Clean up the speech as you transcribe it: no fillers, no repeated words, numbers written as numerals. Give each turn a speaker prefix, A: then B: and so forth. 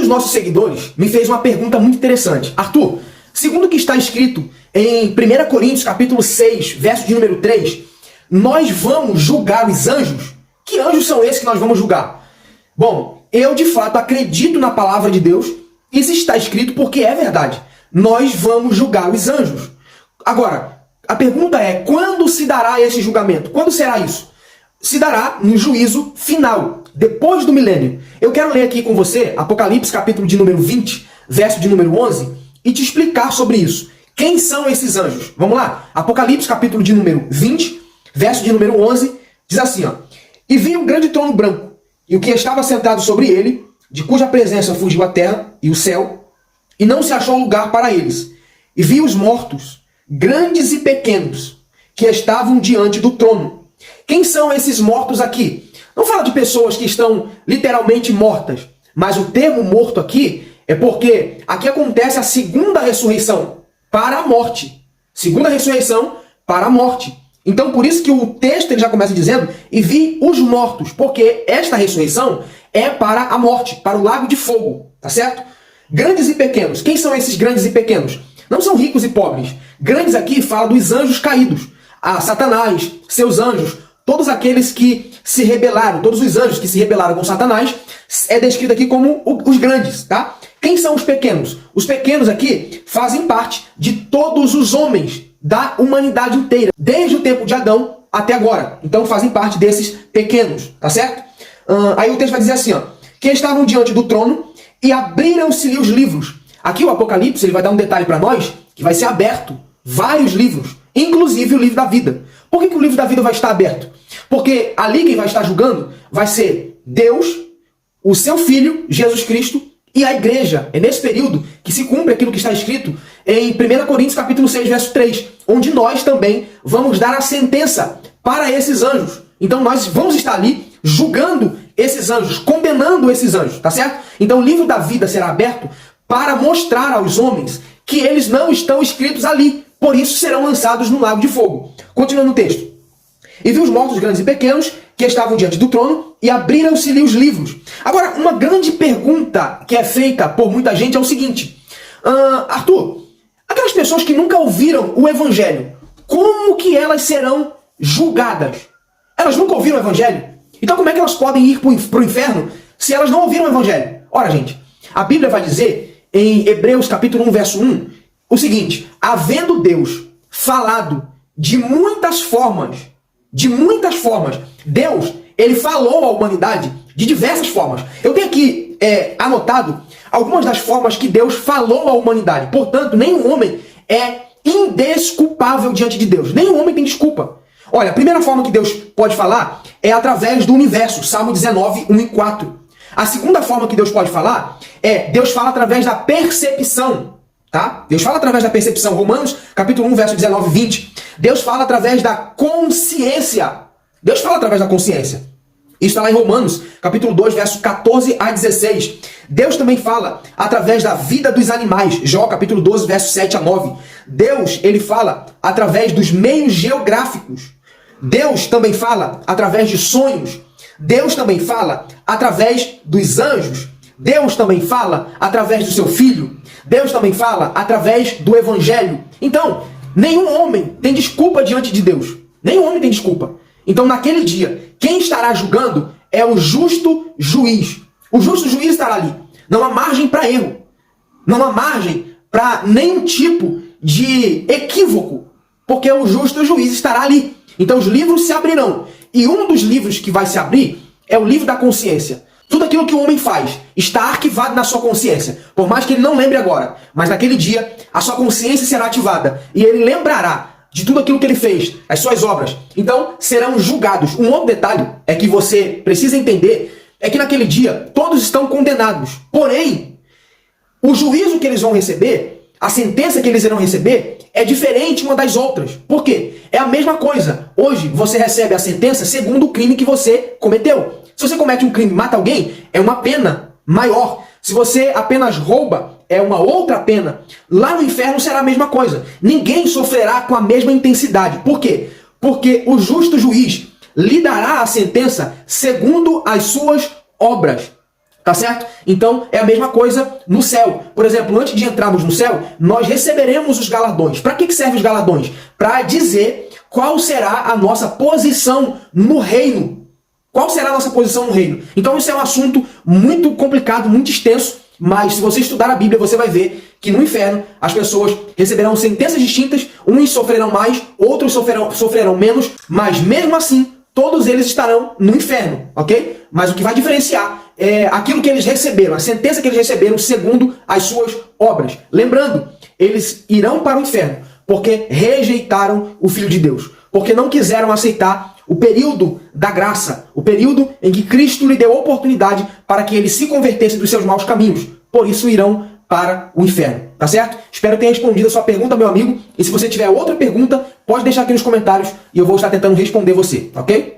A: dos nossos seguidores me fez uma pergunta muito interessante. Arthur, segundo o que está escrito em 1 Coríntios capítulo 6, verso de número 3, nós vamos julgar os anjos? Que anjos são esses que nós vamos julgar? Bom, eu de fato acredito na palavra de Deus. Isso está escrito porque é verdade. Nós vamos julgar os anjos. Agora, a pergunta é, quando se dará esse julgamento? Quando será isso? Se dará no juízo final, depois do milênio. Eu quero ler aqui com você Apocalipse capítulo de número 20, verso de número 11, e te explicar sobre isso. Quem são esses anjos? Vamos lá? Apocalipse capítulo de número 20, verso de número 11, diz assim, ó: E vi um grande trono branco, e o que estava sentado sobre ele, de cuja presença fugiu a terra e o céu, e não se achou lugar para eles. E vi os mortos, grandes e pequenos, que estavam diante do trono. Quem são esses mortos aqui? Não fala de pessoas que estão literalmente mortas, mas o termo morto aqui é porque aqui acontece a segunda ressurreição para a morte. Segunda ressurreição para a morte. Então, por isso que o texto ele já começa dizendo, e vi os mortos, porque esta ressurreição é para a morte, para o lago de fogo, tá certo? Grandes e pequenos. Quem são esses grandes e pequenos? Não são ricos e pobres. Grandes aqui fala dos anjos caídos. A Satanás, seus anjos, todos aqueles que se rebelaram, todos os anjos que se rebelaram com Satanás, é descrito aqui como os grandes, tá? Quem são os pequenos? Os pequenos aqui fazem parte de todos os homens da humanidade inteira, desde o tempo de Adão até agora. Então fazem parte desses pequenos, tá certo? Aí o texto vai dizer assim, ó: que estavam diante do trono e abriram-se-lhe os livros. Aqui o Apocalipse ele vai dar um detalhe para nós, que vai ser aberto vários livros, inclusive o livro da vida. Por que o livro da vida vai estar aberto? Porque ali quem vai estar julgando vai ser Deus, o seu Filho, Jesus Cristo, e a igreja. É nesse período que se cumpre aquilo que está escrito em 1 Coríntios capítulo 6, verso 3, onde nós também vamos dar a sentença para esses anjos. Então nós vamos estar ali julgando esses anjos, condenando esses anjos, tá certo? Então o livro da vida será aberto para mostrar aos homens que eles não estão escritos ali, por isso serão lançados no lago de fogo. Continuando o texto. E vi os mortos grandes e pequenos que estavam diante do trono e abriram-se-lhe os livros. Agora, uma grande pergunta que é feita por muita gente é o seguinte: Arthur, aquelas pessoas que nunca ouviram o evangelho, como que elas serão julgadas? Elas nunca ouviram o evangelho? Então como é que elas podem ir para o inferno se elas não ouviram o evangelho? Ora, gente, a Bíblia vai dizer em Hebreus capítulo 1, verso 1, o seguinte: havendo Deus falado de muitas formas, Deus, ele falou à humanidade de diversas formas. Eu tenho aqui anotado algumas das formas que Deus falou à humanidade. Portanto, nenhum homem é indesculpável diante de Deus. Nenhum homem tem desculpa. Olha, a primeira forma que Deus pode falar é através do universo, Salmo 19, 1 e 4. A segunda forma que Deus pode falar é, Deus fala através da percepção, tá? Deus fala através da percepção, Romanos capítulo 1, verso 19 e 20. Deus fala através da consciência. Deus fala através da consciência. Isso está lá em Romanos capítulo 2, verso 14 a 16. Deus também fala através da vida dos animais, Jó capítulo 12, verso 7 a 9. Deus, ele fala através dos meios geográficos. Deus também fala através de sonhos. Deus também fala através dos anjos. Deus também fala através do seu Filho. Deus também fala através do Evangelho. Então, nenhum homem tem desculpa diante de Deus. Nenhum homem tem desculpa. Então, naquele dia, quem estará julgando é o justo juiz. O justo juiz estará ali. Não há margem para erro. Não há margem para nenhum tipo de equívoco. Porque o justo juiz estará ali. Então, os livros se abrirão. E um dos livros que vai se abrir é o livro da consciência. Tudo aquilo que o homem faz está arquivado na sua consciência. Por mais que ele não lembre agora. Mas naquele dia, a sua consciência será ativada. E ele lembrará de tudo aquilo que ele fez, as suas obras. Então, serão julgados. Um outro detalhe é que você precisa entender é que naquele dia, todos estão condenados. Porém, o juízo que eles vão receber, a sentença que eles irão receber, é diferente uma das outras. Por quê? É a mesma coisa. Hoje, você recebe a sentença segundo o crime que você cometeu. Se você comete um crime e mata alguém, é uma pena maior. Se você apenas rouba, é uma outra pena. Lá no inferno será a mesma coisa. Ninguém sofrerá com a mesma intensidade. Por quê? Porque o justo juiz lhe dará a sentença segundo as suas obras. Tá certo? Então é a mesma coisa no céu. Por exemplo, antes de entrarmos no céu, nós receberemos os galardões. Para que servem os galardões? Para dizer qual será a nossa posição no reino. Qual será a nossa posição no reino? Então isso é um assunto muito complicado, muito extenso, mas se você estudar a Bíblia, você vai ver que no inferno as pessoas receberão sentenças distintas, uns sofrerão mais, outros sofrerão menos, mas mesmo assim, todos eles estarão no inferno, ok? Mas o que vai diferenciar é aquilo que eles receberam, a sentença que eles receberam segundo as suas obras. Lembrando, eles irão para o inferno porque rejeitaram o Filho de Deus, porque não quiseram aceitar o período da graça, o período em que Cristo lhe deu oportunidade para que ele se convertesse dos seus maus caminhos. Por isso irão para o inferno, tá certo? Espero ter respondido a sua pergunta, meu amigo. E se você tiver outra pergunta, pode deixar aqui nos comentários e eu vou estar tentando responder você, ok?